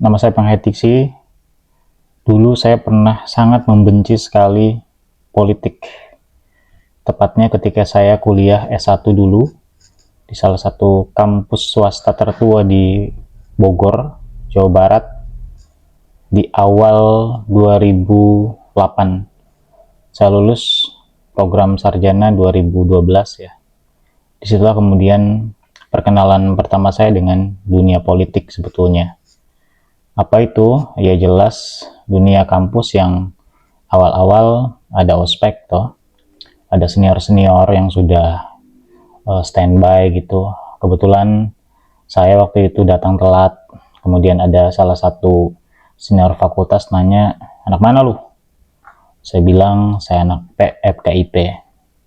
Nama saya Panghetiksi. Dulu saya pernah sangat membenci sekali politik. Tepatnya ketika saya kuliah S1 dulu di salah satu kampus swasta tertua di Bogor, Jawa Barat di awal 2008. Saya lulus program sarjana 2012 ya. Disitulah kemudian perkenalan pertama saya dengan dunia politik sebetulnya. Apa itu? Ya jelas dunia kampus yang awal-awal ada ospek toh, ada senior-senior yang sudah standby gitu. Kebetulan saya waktu itu datang telat, kemudian ada salah satu senior fakultas nanya, anak mana lu? Saya bilang saya anak FKIP.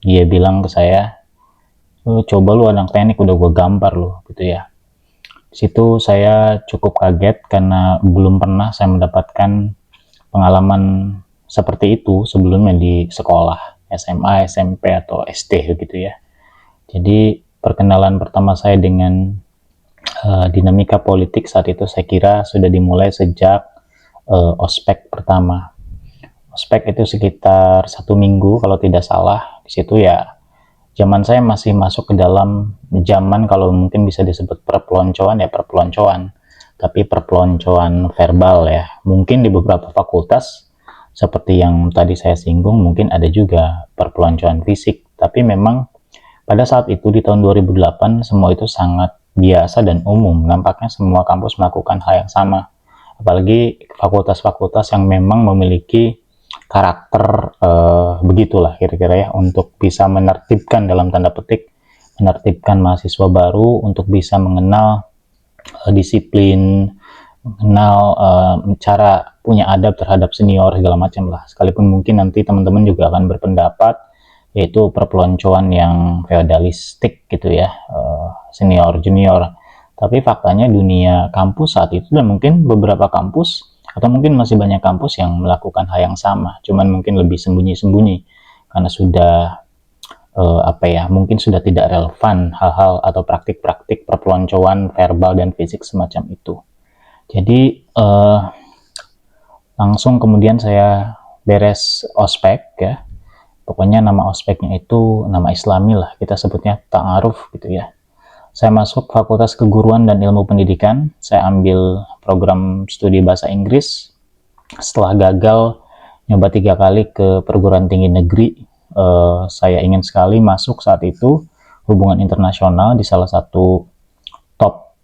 Dia bilang ke saya, coba lu anak teknik udah gue gampar lu gitu ya. Situ saya cukup kaget karena belum pernah saya mendapatkan pengalaman seperti itu sebelumnya di sekolah SMA, SMP atau SD gitu ya. Jadi perkenalan pertama saya dengan dinamika politik saat itu saya kira sudah dimulai sejak ospek pertama. Ospek itu sekitar 1 minggu kalau tidak salah. Di situ ya zaman saya masih masuk ke dalam zaman kalau mungkin bisa disebut perpeloncoan ya perpeloncoan, tapi perpeloncoan verbal ya. Mungkin di beberapa fakultas seperti yang tadi saya singgung mungkin ada juga perpeloncoan fisik, tapi memang pada saat itu di tahun 2008 semua itu sangat biasa dan umum. Nampaknya semua kampus melakukan hal yang sama. Apalagi fakultas-fakultas yang memang memiliki karakter begitulah kira-kira ya, untuk bisa menertibkan dalam tanda petik menertibkan mahasiswa baru untuk bisa mengenal disiplin, mengenal cara punya adab terhadap senior segala macam lah. Sekalipun mungkin nanti teman-teman juga akan berpendapat yaitu perpeloncoan yang feodalistik gitu ya, senior junior. Tapi faktanya dunia kampus saat itu dan mungkin beberapa kampus atau mungkin masih banyak kampus yang melakukan hal yang sama, cuman mungkin lebih sembunyi-sembunyi karena sudah mungkin sudah tidak relevan hal-hal atau praktik-praktik perpeloncoan verbal dan fisik semacam itu. Jadi langsung kemudian saya beres ospek ya, pokoknya nama ospeknya itu nama Islami lah, kita sebutnya ta'aruf gitu ya. Saya masuk Fakultas Keguruan dan Ilmu Pendidikan. Saya ambil program studi bahasa Inggris. Setelah gagal nyoba 3 kali ke perguruan tinggi negeri, saya ingin sekali masuk saat itu hubungan internasional di salah satu top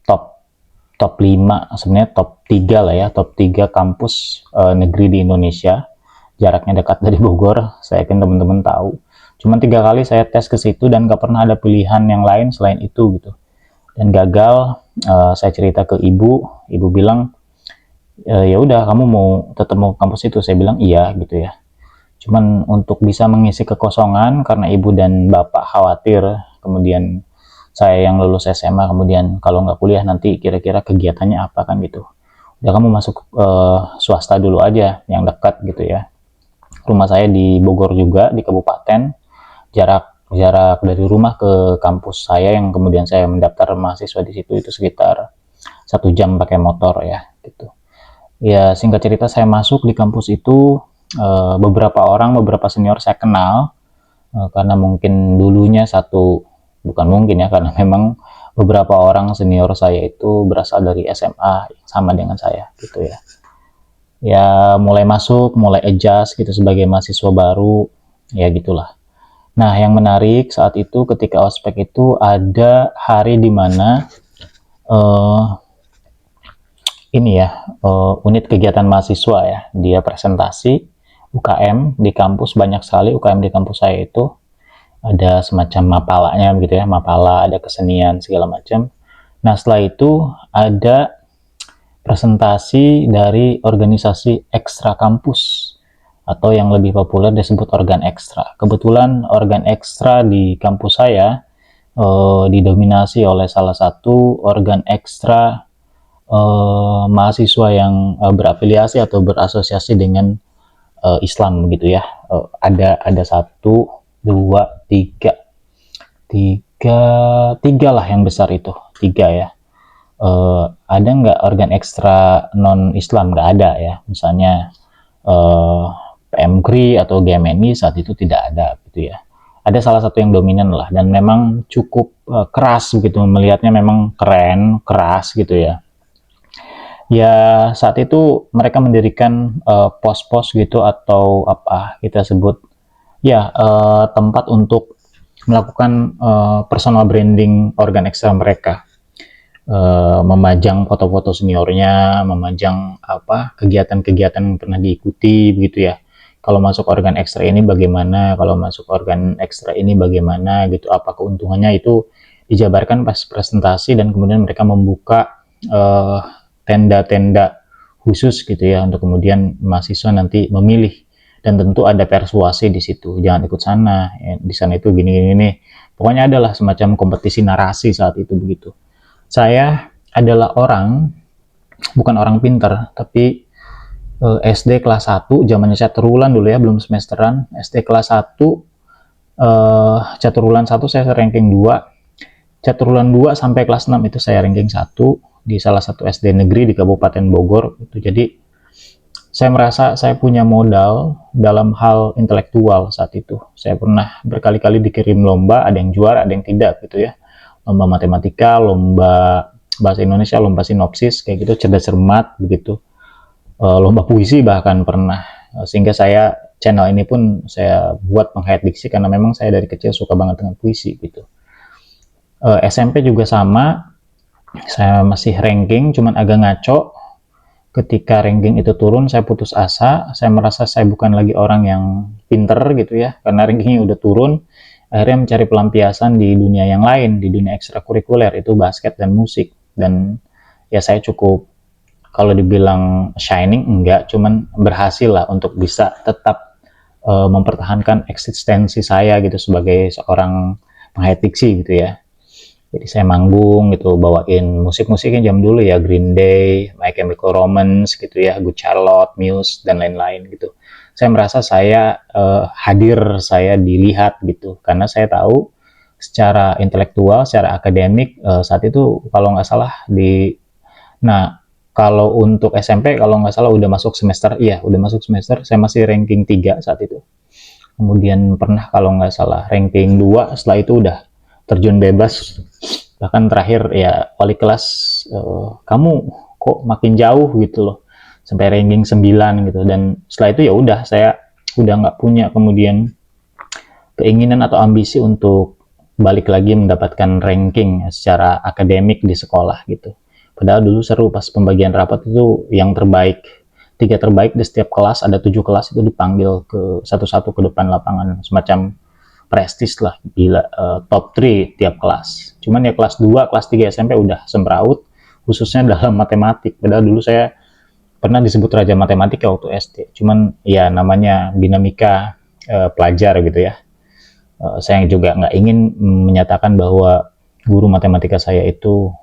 5, sebenarnya top 3 lah ya, top 3 kampus negeri di Indonesia. Jaraknya dekat dari Bogor, saya yakin teman-teman tahu. Cuman 3 kali saya tes ke situ dan gak pernah ada pilihan yang lain selain itu gitu. Dan gagal, saya cerita ke ibu bilang, ya udah kamu tetap mau kampus itu? Saya bilang iya gitu ya. Cuman untuk bisa mengisi kekosongan karena ibu dan bapak khawatir kemudian saya yang lulus SMA kemudian kalau nggak kuliah nanti kira-kira kegiatannya apa kan gitu. Udah kamu masuk swasta dulu aja yang dekat gitu ya. Rumah saya di Bogor juga, di kabupaten. Jarak dari rumah ke kampus saya yang kemudian saya mendaftar mahasiswa di situ itu sekitar 1 jam pakai motor ya gitu. Ya singkat cerita saya masuk di kampus itu, beberapa senior saya kenal karena mungkin dulunya bukan mungkin ya, karena memang beberapa orang senior saya itu berasal dari SMA sama dengan saya gitu ya. Ya mulai adjust gitu sebagai mahasiswa baru ya gitulah. Nah, yang menarik saat itu ketika ospek itu ada hari di mana unit kegiatan mahasiswa ya, dia presentasi UKM di kampus, banyak sekali UKM di kampus saya itu. Ada semacam mapalanya begitu ya, mapala, ada kesenian segala macam. Nah, setelah itu ada presentasi dari organisasi ekstra kampus atau yang lebih populer disebut organ ekstra. Kebetulan organ ekstra di kampus saya didominasi oleh salah satu organ ekstra mahasiswa yang berafiliasi atau berasosiasi dengan Islam gitu ya. Ada 1, 2, 3 lah yang besar itu, 3 ya. ada nggak organ ekstra non Islam? Nggak ada ya, misalnya PMKRI atau GMNI saat itu tidak ada gitu ya. Ada salah satu yang dominan lah, dan memang cukup keras gitu, melihatnya memang keren, keras gitu ya. Ya saat itu mereka mendirikan pos-pos gitu, atau apa kita sebut ya, tempat untuk melakukan personal branding organ ekstra mereka. Memajang foto-foto seniornya, memajang apa kegiatan-kegiatan yang pernah diikuti begitu ya. Kalau masuk organ ekstra ini bagaimana, kalau masuk organ ekstra ini bagaimana gitu, apa keuntungannya, itu dijabarkan pas presentasi, dan kemudian mereka membuka tenda-tenda khusus gitu ya, untuk kemudian mahasiswa nanti memilih, dan tentu ada persuasi di situ, jangan ikut sana ya, di sana itu gini-gini nih. Pokoknya adalah semacam kompetisi narasi saat itu begitu. Saya adalah bukan orang pinter, tapi SD kelas 1, zamannya Caturulan dulu ya, belum semesteran. SD kelas 1, Caturulan 1 saya ranking 2, Caturulan 2 sampai kelas 6 itu saya ranking 1 di salah satu SD negeri di Kabupaten Bogor. Jadi saya merasa saya punya modal dalam hal intelektual saat itu. Saya pernah berkali-kali dikirim lomba, ada yang juara, ada yang tidak gitu ya. Lomba matematika, lomba bahasa Indonesia, lomba sinopsis kayak gitu, cerdas cermat begitu. Lomba puisi bahkan pernah. Sehingga saya channel ini pun saya buat penghayat diksi, karena memang saya dari kecil suka banget dengan puisi gitu. SMP juga sama, saya masih ranking, cuman agak ngaco. Ketika ranking itu turun, saya putus asa. Saya merasa saya bukan lagi orang yang pinter gitu ya, karena rankingnya udah turun. Akhirnya mencari pelampiasan di dunia yang lain, di dunia ekstrakurikuler, itu basket dan musik. Dan ya saya cukup, kalau dibilang shining enggak, cuman berhasil lah untuk bisa tetap mempertahankan eksistensi saya gitu sebagai seorang penghayat diksi gitu ya. Jadi saya manggung gitu, bawain musik-musiknya jam dulu ya, Green Day, My Chemical Romance gitu ya, Good Charlotte, Muse, dan lain-lain gitu. Saya merasa saya hadir, saya dilihat gitu, karena saya tahu secara intelektual, secara akademik saat itu kalau nggak salah nah kalau untuk SMP kalau nggak salah udah masuk semester, iya udah masuk semester, saya masih ranking 3 saat itu. Kemudian pernah kalau nggak salah ranking 2, setelah itu udah terjun bebas. Bahkan terakhir ya wali kelas, kamu kok makin jauh gitu loh, sampai ranking 9 gitu. Dan setelah itu ya udah, saya udah nggak punya kemudian keinginan atau ambisi untuk balik lagi mendapatkan ranking secara akademik di sekolah gitu. Padahal dulu seru pas pembagian rapat itu, yang terbaik, 3 terbaik di setiap kelas, ada 7 kelas itu dipanggil ke satu-satu ke depan lapangan, semacam prestis lah, gila, top 3 tiap kelas. Cuman ya kelas 2, kelas 3 SMP udah semraut, khususnya dalam matematik. Padahal dulu saya pernah disebut raja matematika waktu SD. Cuman ya namanya dinamika pelajar gitu ya. Saya juga nggak ingin menyatakan bahwa guru matematika saya itu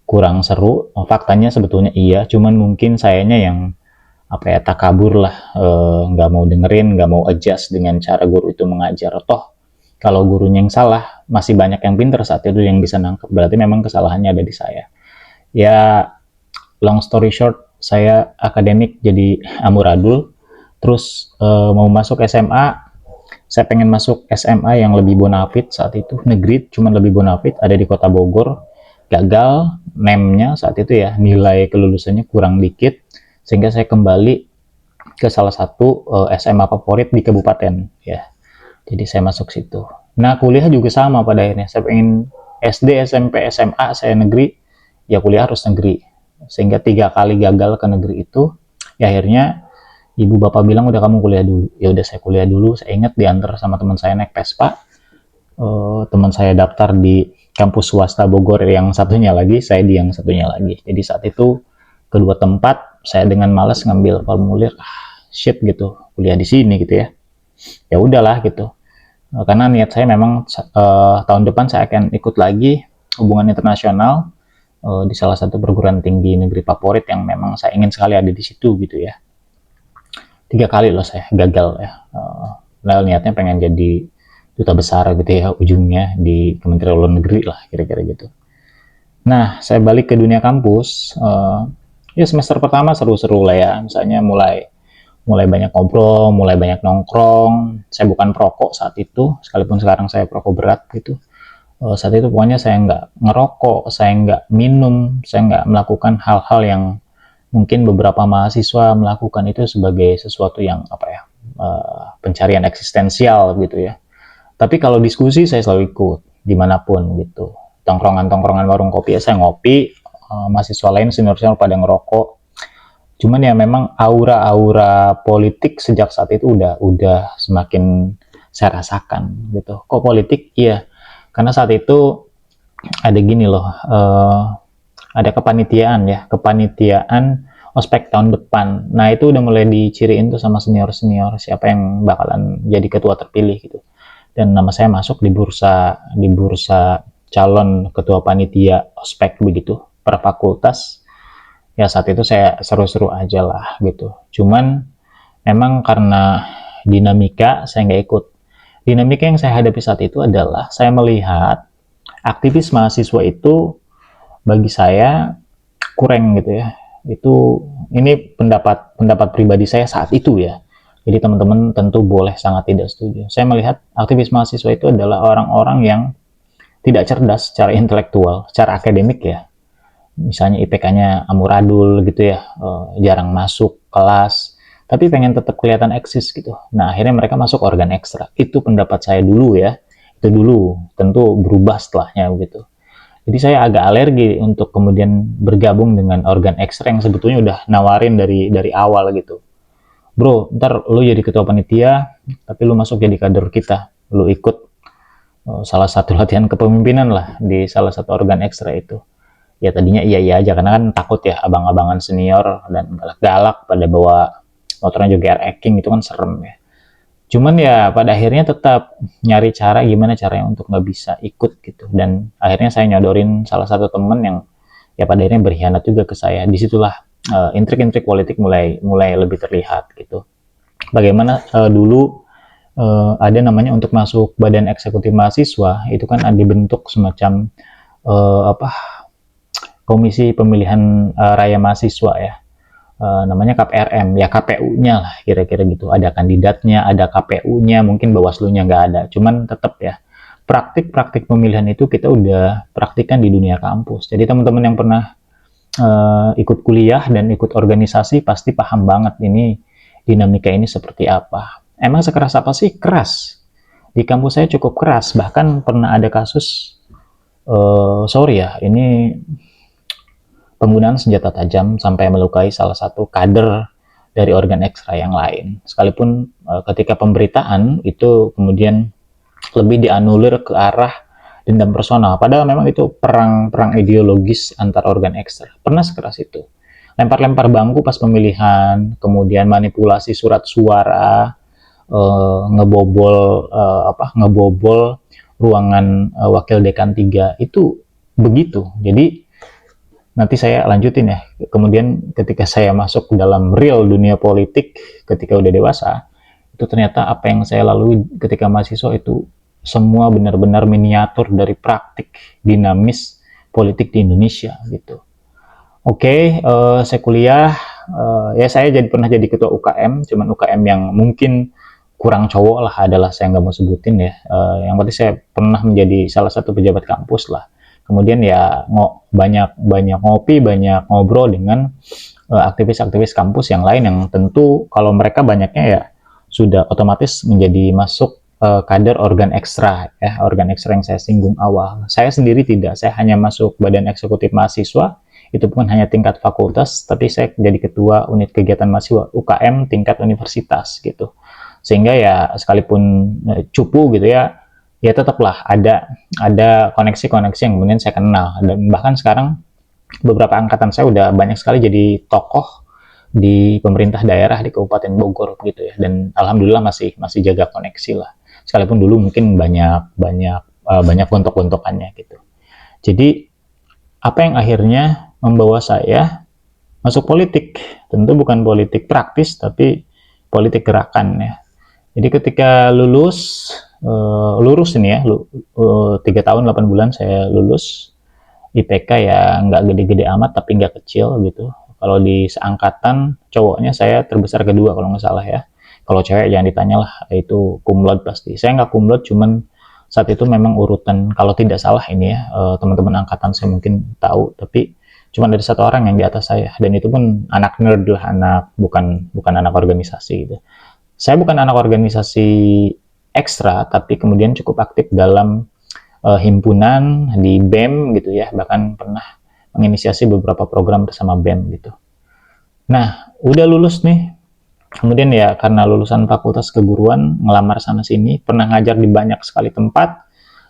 kurang seru. Faktanya sebetulnya iya, cuman mungkin sayanya yang apa ya, takabur lah, nggak mau dengerin, nggak mau adjust dengan cara guru itu mengajar. Toh kalau gurunya yang salah, masih banyak yang pinter saat itu yang bisa nangkep, berarti memang kesalahannya ada di saya. Ya long story short, saya akademik jadi amburadul. Terus mau masuk SMA, saya pengen masuk SMA yang lebih bonafit saat itu, negeri cuman lebih bonafit, ada di kota Bogor. Gagal NEM-nya saat itu ya, nilai kelulusannya kurang dikit, sehingga saya kembali ke salah satu SMA favorit di kabupaten ya. Jadi saya masuk situ. Nah kuliah juga sama pada akhirnya. Saya pengen SD, SMP, SMA saya negeri, ya kuliah harus negeri. Sehingga 3 kali gagal ke negeri itu, ya akhirnya ibu bapak bilang udah kamu kuliah dulu. Ya udah saya kuliah dulu. Saya ingat diantar sama teman saya naik Vespa. Teman saya daftar di kampus swasta Bogor yang satunya lagi, saya di yang satunya lagi. Jadi saat itu kedua tempat saya dengan malas ngambil formulir, shit gitu, kuliah di sini gitu ya. Ya udahlah gitu. Karena niat saya memang tahun depan saya akan ikut lagi hubungan internasional di salah satu perguruan tinggi negeri favorit yang memang saya ingin sekali ada di situ gitu ya. 3 kali loh saya gagal ya. Niatnya pengen jadi duta besar gitu ya, ujungnya di Kementerian Luar Negeri lah kira-kira gitu. Nah, saya balik ke dunia kampus. Ya semester pertama seru-seru lah ya. Misalnya mulai mulai banyak ngobrol, mulai banyak nongkrong. Saya bukan perokok saat itu, sekalipun sekarang saya perokok berat gitu. Saat itu pokoknya saya nggak ngerokok, saya nggak minum, saya nggak melakukan hal-hal yang mungkin beberapa mahasiswa melakukan itu sebagai sesuatu yang apa ya, pencarian eksistensial gitu ya. Tapi kalau diskusi saya selalu ikut dimanapun gitu. Tongkrongan-tongkrongan warung kopi ya saya ngopi, mahasiswa lain senior-senior pada ngerokok. Cuman ya memang aura-aura politik sejak saat itu udah semakin saya rasakan gitu. Kok politik? Iya, karena saat itu ada gini loh, ada kepanitiaan ya, kepanitiaan ospek tahun depan. Nah itu udah mulai diciriin tuh sama senior-senior siapa yang bakalan jadi ketua terpilih gitu. Dan nama saya masuk di bursa calon ketua panitia ospek begitu per fakultas. Ya saat itu saya seru-seru aja lah gitu. Cuman memang karena dinamika saya nggak ikut. Dinamika yang saya hadapi saat itu adalah saya melihat aktivis mahasiswa itu bagi saya kurang gitu ya. Ini pendapat pendapat pribadi saya saat itu ya. Jadi teman-teman tentu boleh sangat tidak setuju. Saya melihat aktivis mahasiswa itu adalah orang-orang yang tidak cerdas secara intelektual, secara akademik ya. Misalnya IPK-nya amburadul gitu ya, jarang masuk kelas, tapi pengen tetap kelihatan eksis gitu. Nah akhirnya mereka masuk organ ekstra. Itu pendapat saya dulu ya. Itu dulu, tentu berubah setelahnya gitu. Jadi saya agak alergi untuk kemudian bergabung dengan organ ekstra yang sebetulnya udah nawarin dari awal gitu. Bro, ntar lu jadi ketua panitia, tapi lu masuk jadi kader kita. Lu ikut salah satu latihan kepemimpinan lah di salah satu organ ekstra itu. Ya tadinya iya aja karena kan takut ya abang-abangan senior dan galak-galak pada bawa motornya juga air acking itu kan serem ya. Cuman ya pada akhirnya tetap nyari cara gimana caranya untuk nggak bisa ikut gitu. Dan akhirnya saya nyodorin salah satu temen yang ya pada akhirnya berkhianat juga ke saya. Disitulah intrik-intrik politik mulai lebih terlihat gitu. Bagaimana dulu ada namanya untuk masuk badan eksekutif mahasiswa itu kan ada dibentuk semacam apa komisi pemilihan raya mahasiswa ya. Namanya KPRM ya, KPU-nya lah kira-kira gitu, ada kandidatnya, ada KPU-nya, mungkin Bawaslu-nya nggak ada, cuman tetap ya praktik-praktik pemilihan itu kita udah praktikkan di dunia kampus. Jadi teman-teman yang pernah ikut kuliah dan ikut organisasi pasti paham banget ini dinamika ini seperti apa. Emang sekeras apa sih? Keras. Di kampus saya cukup keras, bahkan pernah ada kasus sorry ya, ini penggunaan senjata tajam sampai melukai salah satu kader dari organ ekstra yang lain. Sekalipun ketika pemberitaan itu kemudian lebih dianulir ke arah dendam personal. Padahal memang itu perang ideologis antar organ ekstra. Pernah sekeras itu. Lempar-lempar bangku pas pemilihan, kemudian manipulasi surat suara, ngebobol ruangan wakil dekan 3 itu begitu. Jadi nanti saya lanjutin ya. Kemudian ketika saya masuk ke dalam real dunia politik ketika udah dewasa, itu ternyata apa yang saya lalui ketika mahasiswa itu semua benar-benar miniatur dari praktik dinamis politik di Indonesia gitu. Oke, saya kuliah, ya saya pernah jadi ketua UKM, cuman UKM yang mungkin kurang cowok lah adalah saya nggak mau sebutin ya. Yang penting saya pernah menjadi salah satu pejabat kampus lah. Kemudian ya banyak ngopi, banyak ngobrol dengan aktivis-aktivis kampus yang lain yang tentu kalau mereka banyaknya ya sudah otomatis menjadi masuk kader organ ekstra ya, organ ekstra yang saya singgung awal. Saya sendiri tidak, saya hanya masuk badan eksekutif mahasiswa, itu pun hanya tingkat fakultas, tapi saya jadi ketua unit kegiatan mahasiswa UKM tingkat universitas gitu. Sehingga ya sekalipun cupu gitu ya, ya tetaplah ada koneksi-koneksi yang kemudian saya kenal. Dan bahkan sekarang beberapa angkatan saya udah banyak sekali jadi tokoh di pemerintah daerah di Kabupaten Bogor gitu ya. Dan alhamdulillah masih jaga koneksi lah. Sekalipun dulu mungkin banyak gontok-gontokannya gitu. Jadi apa yang akhirnya membawa saya masuk politik? Tentu bukan politik praktis tapi politik gerakan ya. Jadi ketika lulus ini ya, 3 tahun 8 bulan saya lulus, IPK ya nggak gede-gede amat tapi nggak kecil gitu. Kalau di seangkatan cowoknya saya terbesar kedua kalau nggak salah ya. Kalau cewek jangan ditanya lah, itu cum laude pasti. Saya nggak cum laude, cuman saat itu memang urutan, kalau tidak salah ini ya, teman-teman angkatan saya mungkin tahu, tapi cuma ada satu orang yang di atas saya, dan itu pun anak nerd lah, anak bukan bukan anak organisasi gitu. Saya bukan anak organisasi ekstra, tapi kemudian cukup aktif dalam himpunan di BEM gitu ya, bahkan pernah menginisiasi beberapa program bersama BEM gitu. Nah, udah lulus nih. Kemudian ya karena lulusan fakultas keguruan, ngelamar sana sini, pernah ngajar di banyak sekali tempat,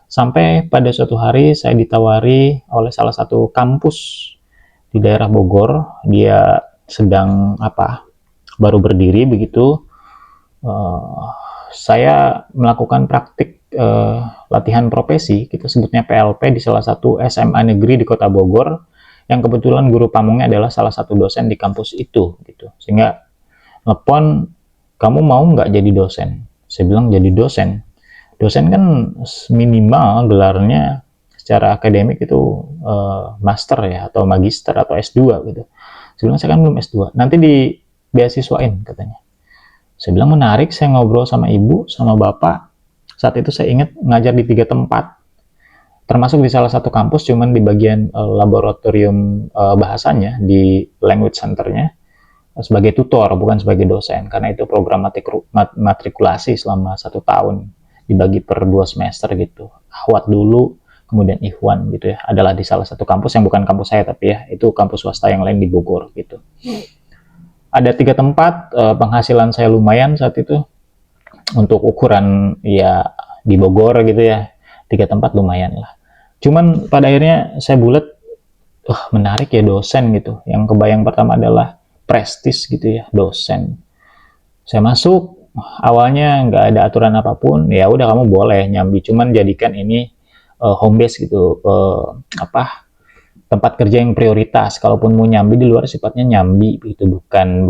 sampai pada suatu hari saya ditawari oleh salah satu kampus di daerah Bogor. Dia sedang baru berdiri begitu. Saya melakukan praktik latihan profesi, kita sebutnya PLP, di salah satu SMA negeri di Kota Bogor, yang kebetulan guru pamungnya adalah salah satu dosen di kampus itu gitu. Sehingga telepon, kamu mau nggak jadi dosen? Saya bilang, jadi dosen. Dosen kan minimal gelarnya secara akademik itu master ya, atau magister, atau S2 gitu. Saya bilang, saya kan belum S2. Nanti di beasiswain katanya. Saya bilang menarik, saya ngobrol sama ibu, sama bapak. Saat itu saya ingat ngajar di 3 tempat. Termasuk di salah satu kampus, cuman di bagian laboratorium bahasanya, di language centernya, sebagai tutor, bukan sebagai dosen, karena itu program matrikulasi selama 1 tahun, dibagi per 2 semester gitu. Ahwat dulu, kemudian Ikhwan gitu ya, adalah di salah satu kampus yang bukan kampus saya, tapi ya itu kampus swasta yang lain di Bogor gitu. Ada 3 tempat, penghasilan saya lumayan saat itu, untuk ukuran ya di Bogor gitu ya, 3 tempat lumayan lah. Cuman pada akhirnya saya bulat, menarik ya dosen gitu. Yang kebayang pertama adalah prestis gitu ya, dosen. Saya masuk, awalnya nggak ada aturan apapun, ya udah kamu boleh nyambi, cuman jadikan ini home base gitu, tempat kerja yang prioritas. Kalaupun mau nyambi di luar, sifatnya nyambi gitu, bukan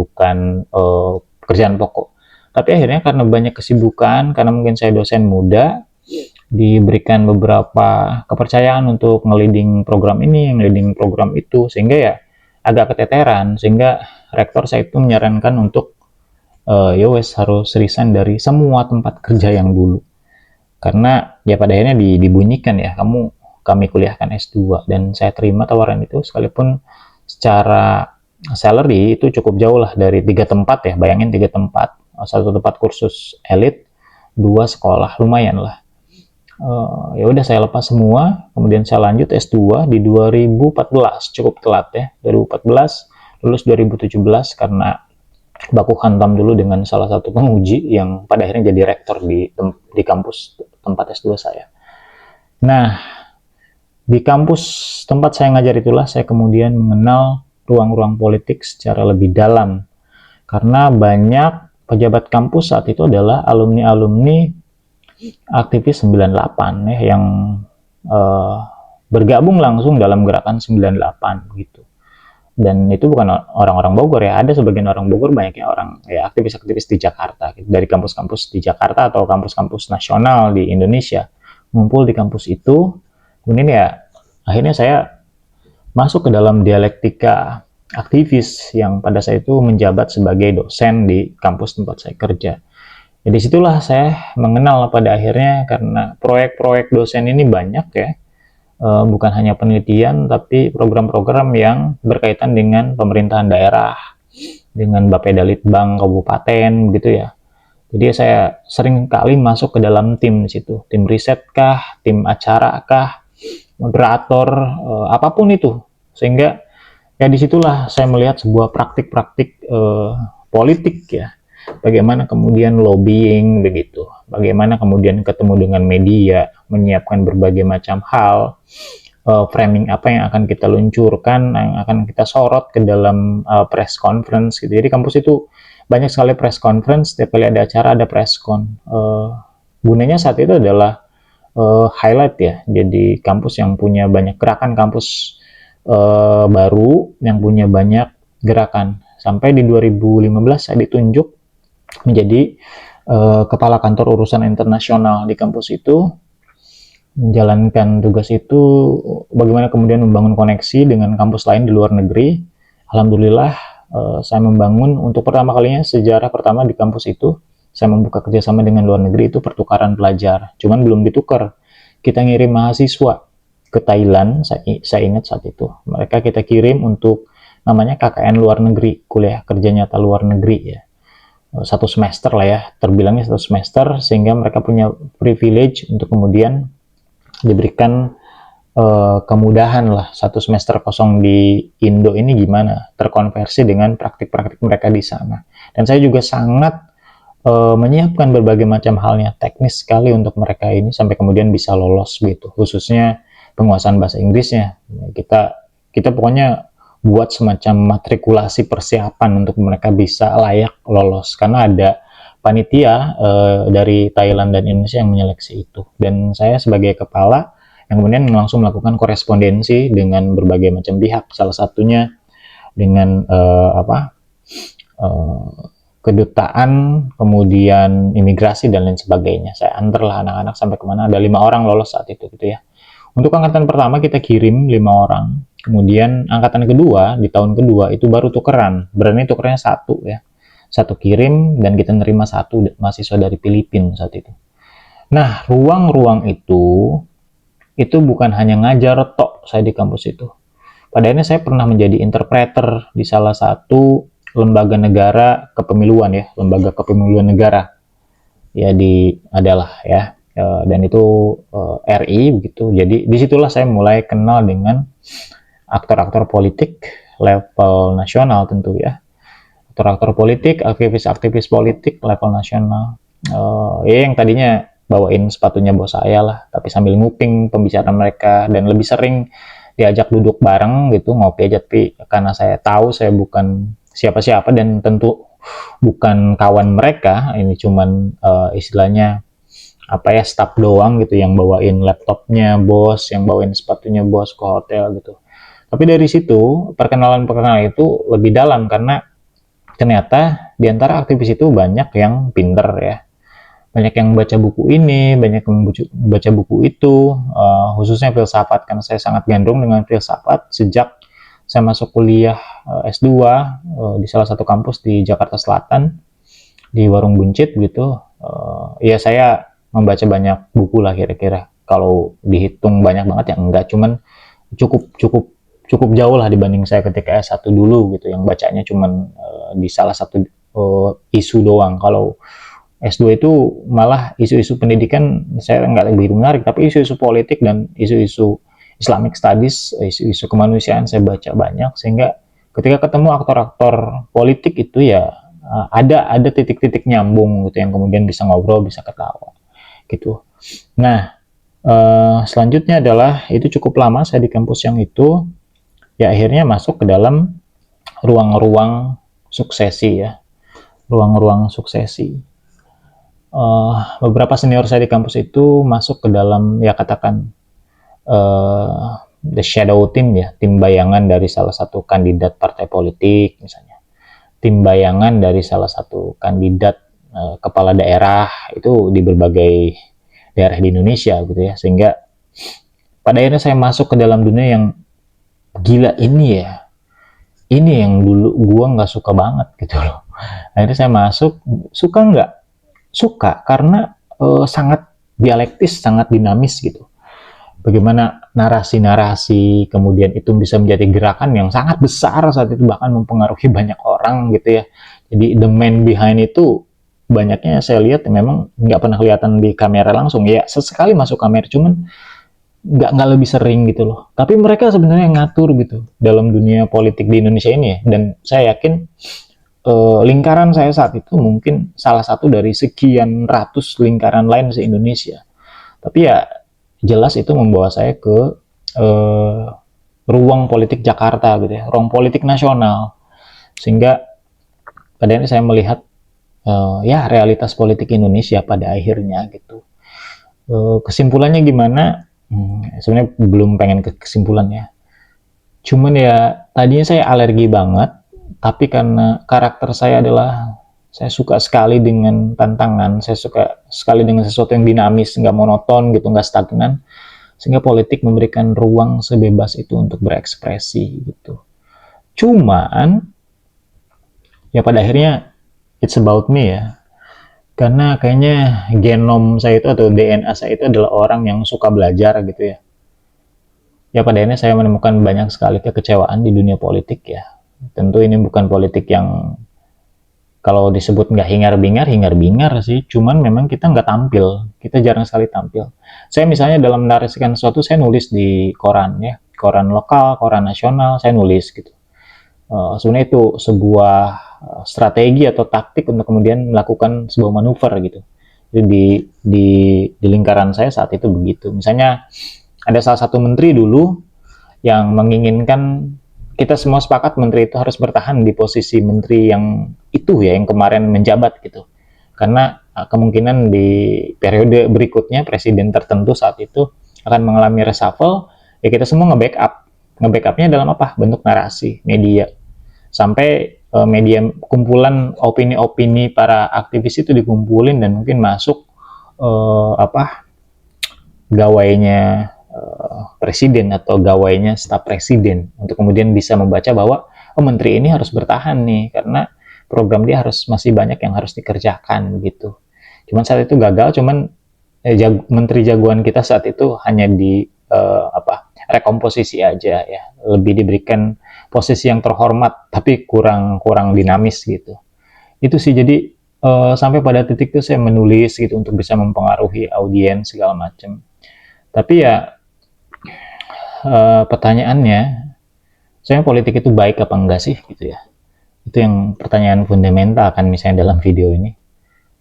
pekerjaan pokok. Tapi akhirnya karena banyak kesibukan, karena mungkin saya dosen muda, diberikan beberapa kepercayaan untuk ngeliding program ini, ngeliding program itu, sehingga ya agak keteteran, sehingga rektor saya itu menyarankan untuk ya wes harus resign dari semua tempat kerja yang dulu, karena ya pada akhirnya dibunyikan ya, kami kuliahkan S2, dan saya terima tawaran itu, sekalipun secara salary itu cukup jauh lah dari 3 tempat ya. Bayangin 3 tempat, 1 tempat kursus elit, 2 sekolah, lumayan lah. Ya udah saya lepas semua, kemudian saya lanjut S2 di 2014, cukup telat ya, 2014, lulus 2017 karena baku hantam dulu dengan salah satu penguji yang pada akhirnya jadi rektor di kampus tempat S2 saya. Nah, di kampus tempat saya ngajar itulah saya kemudian mengenal ruang-ruang politik secara lebih dalam, karena banyak pejabat kampus saat itu adalah alumni-alumni aktivis 98 ya, yang bergabung langsung dalam gerakan 98 gitu. Dan itu bukan orang-orang Bogor ya, ada sebagian orang Bogor, banyaknya orang ya aktivis-aktivis di Jakarta gitu, dari kampus-kampus di Jakarta atau kampus-kampus nasional di Indonesia, ngumpul di kampus itu. Kemudian ya akhirnya saya masuk ke dalam dialektika aktivis yang pada saat itu menjabat sebagai dosen di kampus tempat saya kerja. Jadi situlah saya mengenal pada akhirnya, karena proyek-proyek dosen ini banyak ya, bukan hanya penelitian, tapi program-program yang berkaitan dengan pemerintahan daerah, dengan Bapeda Litbang kabupaten gitu ya. Jadi saya sering kali masuk ke dalam tim di situ, tim riset kah, tim acara kah, moderator, apapun itu. Sehingga ya disitulah saya melihat sebuah praktik-praktik politik ya. Bagaimana kemudian lobbying begitu, bagaimana kemudian ketemu dengan media, menyiapkan berbagai macam hal, framing apa yang akan kita luncurkan, yang akan kita sorot ke dalam press conference gitu. Jadi kampus itu banyak sekali press conference, setiap kali ada acara ada press con. Gunanya saat itu adalah highlight ya, jadi kampus yang punya banyak gerakan, kampus baru yang punya banyak gerakan. Sampai di 2015 saya ditunjuk menjadi kepala kantor urusan internasional di kampus itu. menjalankan tugas itu, bagaimana kemudian membangun koneksi dengan kampus lain di luar negeri. Alhamdulillah, saya membangun untuk pertama kalinya sejarah pertama di kampus itu, saya membuka kerjasama dengan luar negeri itu pertukaran pelajar. Cuman belum ditukar, kita ngirim mahasiswa ke Thailand, saya ingat saat itu. Mereka kita kirim untuk namanya KKN luar negeri, kuliah kerja nyata luar negeri ya. 1 semester lah ya, terbilangnya 1 semester, sehingga mereka punya privilege untuk kemudian diberikan kemudahan lah 1 semester kosong di Indo ini gimana terkonversi dengan praktik-praktik mereka di sana. Dan saya juga sangat menyiapkan berbagai macam halnya teknis sekali untuk mereka ini sampai kemudian bisa lolos gitu, khususnya penguasaan bahasa Inggrisnya. Kita pokoknya buat semacam matrikulasi persiapan untuk mereka bisa layak lolos, karena ada panitia dari Thailand dan Indonesia yang menyeleksi itu, dan saya sebagai kepala yang kemudian langsung melakukan korespondensi dengan berbagai macam pihak, salah satunya dengan kedutaan, kemudian imigrasi dan lain sebagainya. Saya antarlah anak-anak sampai kemana, ada 5 orang lolos saat itu gitu ya. Untuk angkatan pertama kita kirim 5 orang, kemudian angkatan kedua di tahun kedua itu baru tukeran, berani tukernya 1 ya, 1 kirim, dan kita nerima 1 mahasiswa dari Filipina saat itu. Nah, ruang-ruang itu bukan hanya ngajar tok saya di kampus itu. Pada akhirnya saya pernah menjadi interpreter di salah satu lembaga negara kepemiluan ya, lembaga kepemiluan negara ya, adalah ya, dan itu RI begitu. Jadi disitulah saya mulai kenal dengan aktor-aktor politik level nasional tentu ya, aktor-aktor politik, aktivis-aktivis politik level nasional. Ya yang tadinya bawain sepatunya bos saya lah, tapi sambil nguping pembicaraan mereka, dan lebih sering diajak duduk bareng gitu, ngopi aja. Tapi karena saya tahu saya bukan siapa-siapa dan tentu bukan kawan mereka, ini cuman istilahnya apa ya, staff doang gitu, yang bawain laptopnya bos, yang bawain sepatunya bos ke hotel gitu. Tapi dari situ perkenalan-perkenalan itu lebih dalam, karena ternyata di antara aktivis itu banyak yang pinter ya, banyak yang baca buku ini, banyak yang baca buku itu, khususnya filsafat, karena saya sangat gandrung dengan filsafat sejak saya masuk kuliah S2 di salah satu kampus di Jakarta Selatan, di Warung Buncit gitu. Ya saya membaca banyak buku lah, kira-kira kalau dihitung banyak banget ya enggak, cuman cukup jauh lah dibanding saya ketika S1 dulu gitu, yang bacanya cuman di salah satu isu doang. Kalau S2 itu malah isu-isu pendidikan saya nggak begitu menarik, tapi isu-isu politik dan isu-isu Islamic Studies, isu-isu kemanusiaan saya baca banyak, sehingga ketika ketemu aktor-aktor politik itu ya ada titik-titik nyambung gitu, yang kemudian bisa ngobrol, bisa ketawa gitu. Nah, selanjutnya adalah itu cukup lama saya di kampus yang itu, ya akhirnya masuk ke dalam ruang-ruang suksesi ya, ruang-ruang suksesi. Beberapa senior saya di kampus itu masuk ke dalam, ya katakan the shadow team ya, tim bayangan dari salah satu kandidat partai politik misalnya, tim bayangan dari salah satu kandidat kepala daerah itu di berbagai daerah di Indonesia gitu ya, sehingga pada akhirnya saya masuk ke dalam dunia yang gila ini ya, ini yang dulu gua nggak suka banget gitu loh. Akhirnya saya masuk, suka nggak? Suka, karena sangat dialektis, sangat dinamis gitu. Bagaimana narasi-narasi kemudian itu bisa menjadi gerakan yang sangat besar saat itu, bahkan mempengaruhi banyak orang gitu ya. Jadi the man behind itu banyaknya saya lihat memang nggak pernah kelihatan di kamera langsung ya, sesekali masuk kamera, cuman nggak lebih sering gitu loh. Tapi mereka sebenarnya ngatur gitu dalam dunia politik di Indonesia ini ya, dan saya yakin lingkaran saya saat itu mungkin salah satu dari sekian ratus lingkaran lain se-Indonesia. Tapi ya jelas itu membawa saya ke ruang politik Jakarta gitu ya, ruang politik nasional, sehingga pada akhirnya saya melihat ya realitas politik Indonesia pada akhirnya gitu. Kesimpulannya gimana? Sebenarnya belum pengen ke kesimpulan ya. Cuman ya tadinya saya alergi banget, tapi karena karakter saya adalah saya suka sekali dengan tantangan, saya suka sekali dengan sesuatu yang dinamis, nggak monoton gitu, nggak stagnan. sehingga politik memberikan ruang sebebas itu untuk berekspresi gitu. Cuman ya pada akhirnya it's about me ya, karena kayaknya genom saya itu atau DNA saya itu adalah orang yang suka belajar gitu ya. Ya pada akhirnya saya menemukan banyak sekali kekecewaan di dunia politik ya. Tentu ini bukan politik yang kalau disebut nggak hingar-bingar sih. Cuman memang kita nggak tampil, kita jarang sekali tampil. Saya misalnya dalam menarasikan sesuatu, saya nulis di koran ya, koran lokal, koran nasional, saya nulis gitu. Sebenarnya itu sebuah strategi atau taktik untuk kemudian melakukan sebuah manuver gitu. Jadi di lingkaran saya saat itu begitu. Misalnya ada salah satu menteri dulu yang menginginkan kita semua sepakat menteri itu harus bertahan di posisi menteri yang itu ya, yang kemarin menjabat gitu. Karena kemungkinan di periode berikutnya presiden tertentu saat itu akan mengalami reshuffle, ya kita semua nge-backup. Nge-backupnya dalam apa? Bentuk narasi, media. Sampai media kumpulan opini-opini para aktivis itu dikumpulin dan mungkin masuk gawainya presiden atau gawainya staf presiden untuk kemudian bisa membaca bahwa menteri ini harus bertahan nih karena program dia harus masih banyak yang harus dikerjakan gitu. Cuman saat itu gagal, cuman menteri jagoan kita saat itu hanya di rekomposisi aja ya, lebih diberikan posisi yang terhormat tapi kurang dinamis gitu. Itu sih, jadi sampai pada titik itu saya menulis gitu untuk bisa mempengaruhi audiens segala macam. Tapi ya pertanyaannya, saya politik itu baik apa enggak sih gitu ya? Itu yang pertanyaan fundamental kan misalnya dalam video ini.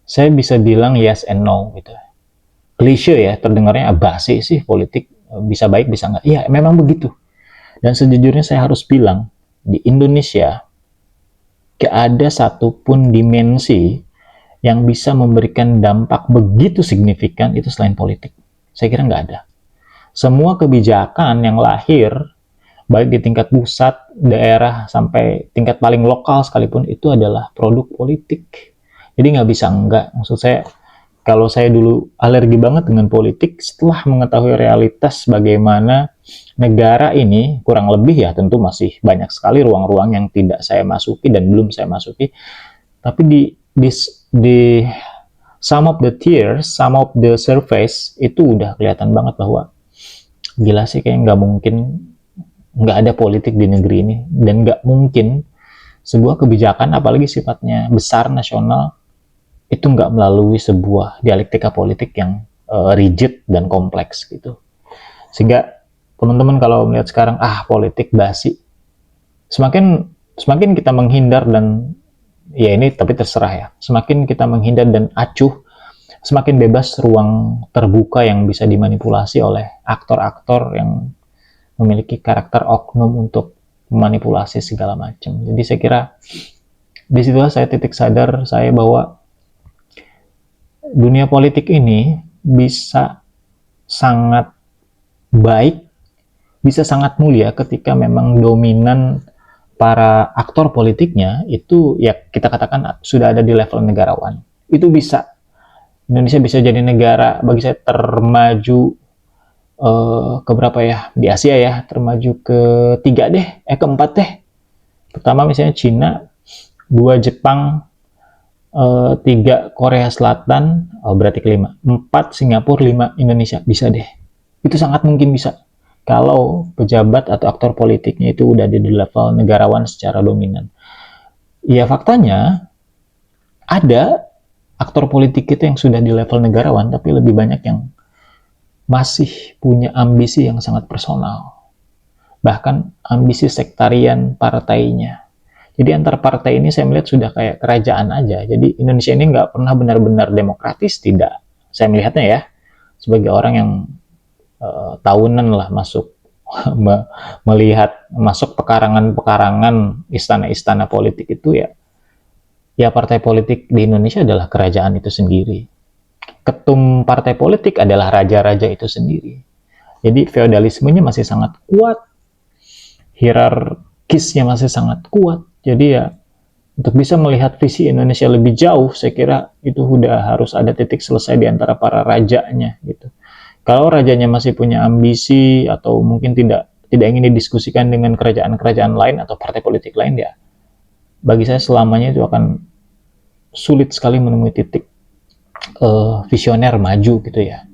Saya bisa bilang yes and no gitu. Klise ya, terdengarnya basi sih politik, bisa baik bisa enggak. Iya, memang begitu. Dan sejujurnya saya harus bilang, di Indonesia gak ada satupun dimensi yang bisa memberikan dampak begitu signifikan itu selain politik. Saya kira nggak ada. Semua kebijakan yang lahir, baik di tingkat pusat, daerah, sampai tingkat paling lokal sekalipun, itu adalah produk politik. Jadi nggak bisa enggak. Maksud saya, kalau saya dulu alergi banget dengan politik, setelah mengetahui realitas bagaimana negara ini, kurang lebih ya, tentu masih banyak sekali ruang-ruang yang tidak saya masuki dan belum saya masuki, tapi di some of the tiers, some of the surface, itu udah kelihatan banget bahwa gila sih, kayak nggak mungkin nggak ada politik di negeri ini, dan nggak mungkin sebuah kebijakan apalagi sifatnya besar nasional itu nggak melalui sebuah dialektika politik yang rigid dan kompleks gitu. Sehingga teman-teman kalau melihat sekarang politik basi, semakin kita menghindar dan ya ini tapi terserah ya, semakin kita menghindar dan acuh, semakin bebas ruang terbuka yang bisa dimanipulasi oleh aktor-aktor yang memiliki karakter oknum untuk memanipulasi segala macam. Jadi saya kira disitulah saya titik sadar saya bahwa dunia politik ini bisa sangat baik, bisa sangat mulia ketika memang dominan para aktor politiknya itu ya kita katakan sudah ada di level negarawan. Itu bisa. Indonesia bisa jadi negara bagi saya termaju keberapa ya di Asia ya, termaju ketiga deh, keempat deh. Pertama misalnya Cina, 2 Jepang, 3 Korea Selatan, berarti kelima, 4 Singapura, 5 Indonesia, bisa deh. Itu sangat mungkin bisa kalau pejabat atau aktor politiknya itu udah di level negarawan secara dominan. Ya faktanya ada aktor politik itu yang sudah di level negarawan, tapi lebih banyak yang masih punya ambisi yang sangat personal. Bahkan ambisi sektarian partainya. Jadi antar partai ini saya melihat sudah kayak kerajaan aja. Jadi Indonesia ini nggak pernah benar-benar demokratis, tidak. Saya melihatnya ya, sebagai orang yang tahunan lah masuk, melihat masuk pekarangan-pekarangan istana-istana politik itu ya partai politik di Indonesia adalah kerajaan itu sendiri. Ketum partai politik adalah raja-raja itu sendiri. Jadi feodalismenya masih sangat kuat, hierarkisnya masih sangat kuat. Jadi ya untuk bisa melihat visi Indonesia lebih jauh, saya kira itu udah harus ada titik selesai di antara para rajanya gitu. Kalau rajanya masih punya ambisi atau mungkin tidak ingin didiskusikan dengan kerajaan-kerajaan lain atau partai politik lain, ya bagi saya selamanya itu akan sulit sekali menemui titik visioner maju gitu ya.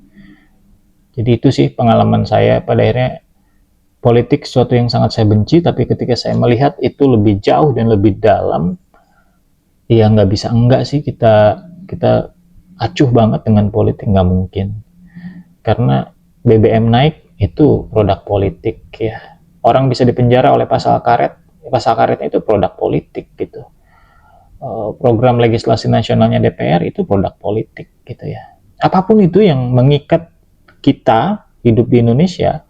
Jadi itu sih pengalaman saya. Pada akhirnya politik sesuatu yang sangat saya benci, tapi ketika saya melihat itu lebih jauh dan lebih dalam, ya nggak bisa enggak sih kita kita acuh banget dengan politik, nggak mungkin. Karena BBM naik itu produk politik ya. Orang bisa dipenjara oleh pasal karetnya itu produk politik gitu. Program legislasi nasionalnya DPR itu produk politik gitu ya. Apapun itu yang mengikat kita hidup di Indonesia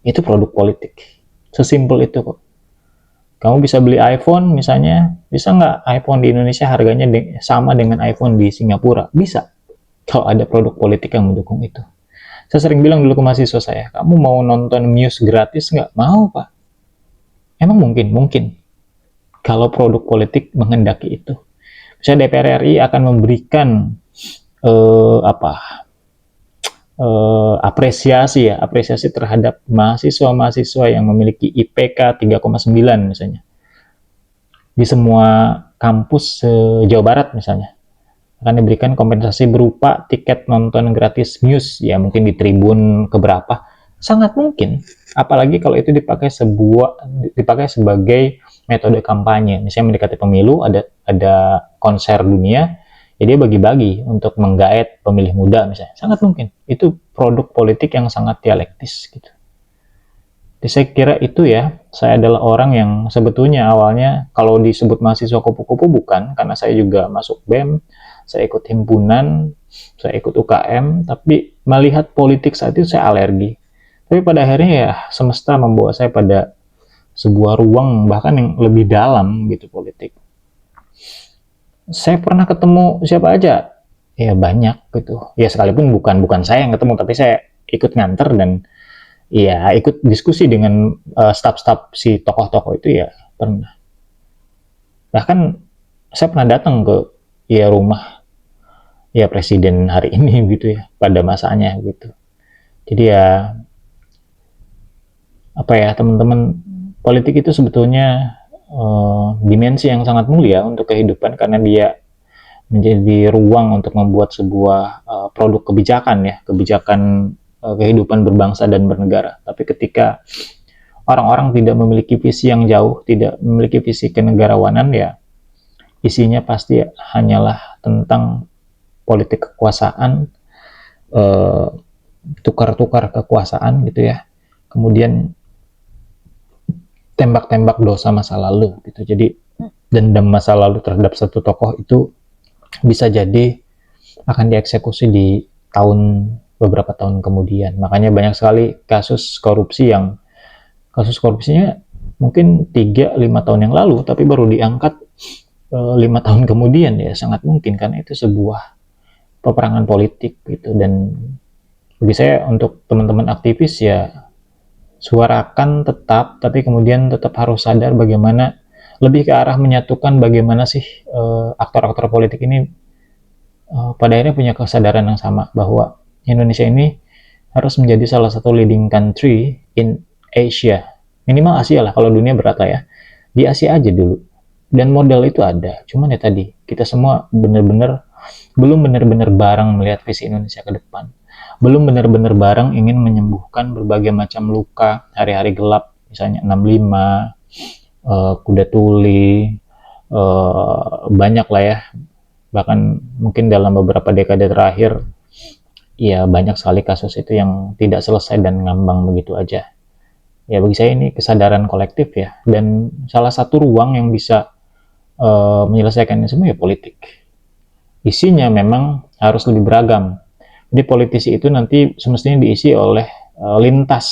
itu produk politik. Sesimpel itu kok. Kamu bisa beli iPhone misalnya, bisa nggak iPhone di Indonesia harganya sama dengan iPhone di Singapura? Bisa, kalau ada produk politik yang mendukung itu. Saya sering bilang dulu ke mahasiswa saya, kamu mau nonton Muse gratis nggak? Mau, Pak. Emang mungkin? Mungkin. Kalau produk politik menghendaki itu. Misalnya DPR RI akan memberikan apresiasi terhadap mahasiswa-mahasiswa yang memiliki IPK 3,9 misalnya di semua kampus Jawa Barat misalnya, akan diberikan kompensasi berupa tiket nonton gratis Muse, ya mungkin di tribun keberapa. Sangat mungkin, apalagi kalau itu dipakai sebagai metode kampanye. Misalnya mendekati pemilu, ada konser dunia, ya dia bagi-bagi untuk menggaet pemilih muda misalnya. Sangat mungkin itu produk politik yang sangat dialektis gitu. Jadi saya kira itu ya, saya adalah orang yang sebetulnya awalnya kalau disebut mahasiswa kupu-kupu bukan, karena saya juga masuk BEM, saya ikut himpunan, saya ikut UKM, tapi melihat politik saat itu saya alergi. Tapi pada akhirnya ya semesta membawa saya pada sebuah ruang bahkan yang lebih dalam gitu politik. Saya pernah ketemu siapa aja? Ya banyak gitu. Ya sekalipun bukan saya yang ketemu, tapi saya ikut nganter dan ya ikut diskusi dengan staf-staf si tokoh-tokoh itu ya pernah. Bahkan saya pernah datang ke ya rumah ya presiden hari ini gitu ya pada masanya gitu. Jadi ya apa ya teman-teman, politik itu sebetulnya dimensi yang sangat mulia untuk kehidupan karena dia menjadi ruang untuk membuat sebuah produk kebijakan ya, kebijakan kehidupan berbangsa dan bernegara. Tapi ketika orang-orang tidak memiliki visi yang jauh, tidak memiliki visi kenegarawanan, ya isinya pasti hanyalah tentang politik kekuasaan, tukar-tukar kekuasaan gitu ya. Kemudian tembak-tembak dosa masa lalu gitu. Jadi dendam masa lalu terhadap satu tokoh itu bisa jadi akan dieksekusi di beberapa tahun kemudian. Makanya banyak sekali kasus korupsinya mungkin 3-5 tahun yang lalu tapi baru diangkat 5 tahun kemudian, ya sangat mungkin karena itu sebuah peperangan politik gitu. Dan bagi saya untuk teman-teman aktivis ya suarakan tetap, tapi kemudian tetap harus sadar bagaimana lebih ke arah menyatukan bagaimana sih aktor-aktor politik ini pada akhirnya punya kesadaran yang sama bahwa Indonesia ini harus menjadi salah satu leading country in Asia, minimal Asia lah, kalau dunia berat lah ya, di Asia aja dulu. Dan modal itu ada, cuman ya tadi kita semua belum benar-benar bareng melihat visi Indonesia ke depan, belum benar-benar bareng ingin menyembuhkan berbagai macam luka hari-hari gelap, misalnya 65, kuda tuli, banyak lah ya, bahkan mungkin dalam beberapa dekade terakhir ya banyak sekali kasus itu yang tidak selesai dan ngambang begitu aja. Ya bagi saya ini kesadaran kolektif ya, dan salah satu ruang yang bisa menyelesaikan ini semua ya politik. Isinya memang harus lebih beragam. Jadi politisi itu nanti semestinya diisi oleh lintas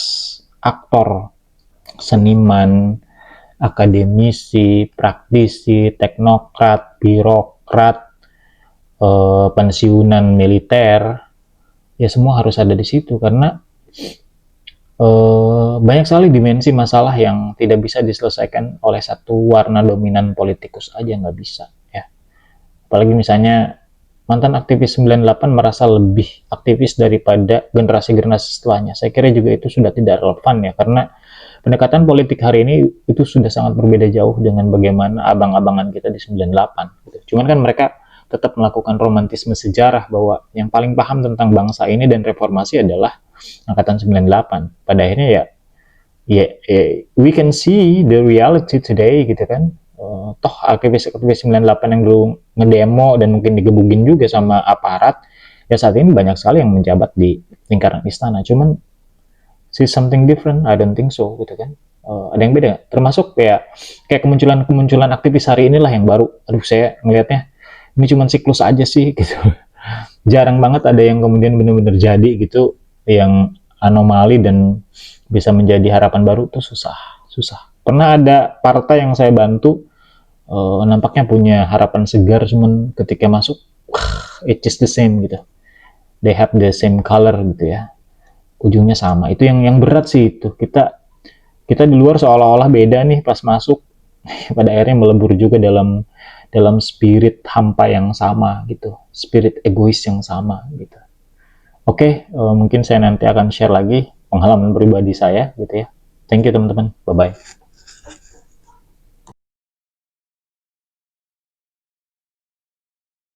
aktor, seniman, akademisi, praktisi, teknokrat, birokrat, pensiunan militer, ya semua harus ada di situ karena banyak sekali dimensi masalah yang tidak bisa diselesaikan oleh satu warna dominan politikus aja, nggak bisa ya. Apalagi misalnya mantan aktivis 98 merasa lebih aktivis daripada generasi-generasi setelahnya. Saya kira juga itu sudah tidak relevan ya, karena pendekatan politik hari ini itu sudah sangat berbeda jauh dengan bagaimana abang-abangan kita di 98 gitu. Cuman kan mereka tetap melakukan romantisme sejarah bahwa yang paling paham tentang bangsa ini dan reformasi adalah angkatan 98. Pada akhirnya we can see the reality today gitu kan. Toh aktivis 98 yang dulu ngedemo dan mungkin digebukin juga sama aparat, ya saat ini banyak sekali yang menjabat di lingkaran istana. Cuman see something different, I don't think so gitu kan. Ada yang beda, termasuk kayak kemunculan aktivis hari inilah yang baru. Aduh, saya ngelihatnya ini cuma siklus aja sih gitu. Jarang banget ada yang kemudian benar-benar jadi gitu, yang anomali dan bisa menjadi harapan baru tuh susah. Pernah ada partai yang saya bantu, nampaknya punya harapan segar, cuman ketika masuk, it is the same gitu. They have the same color gitu ya. Ujungnya sama. Itu yang berat sih itu. Kita di luar seolah-olah beda nih, pas masuk pada akhirnya melebur juga dalam spirit hampa yang sama gitu. Spirit egois yang sama gitu. Oke, mungkin saya nanti akan share lagi pengalaman pribadi saya gitu ya. Thank you teman-teman. Bye bye.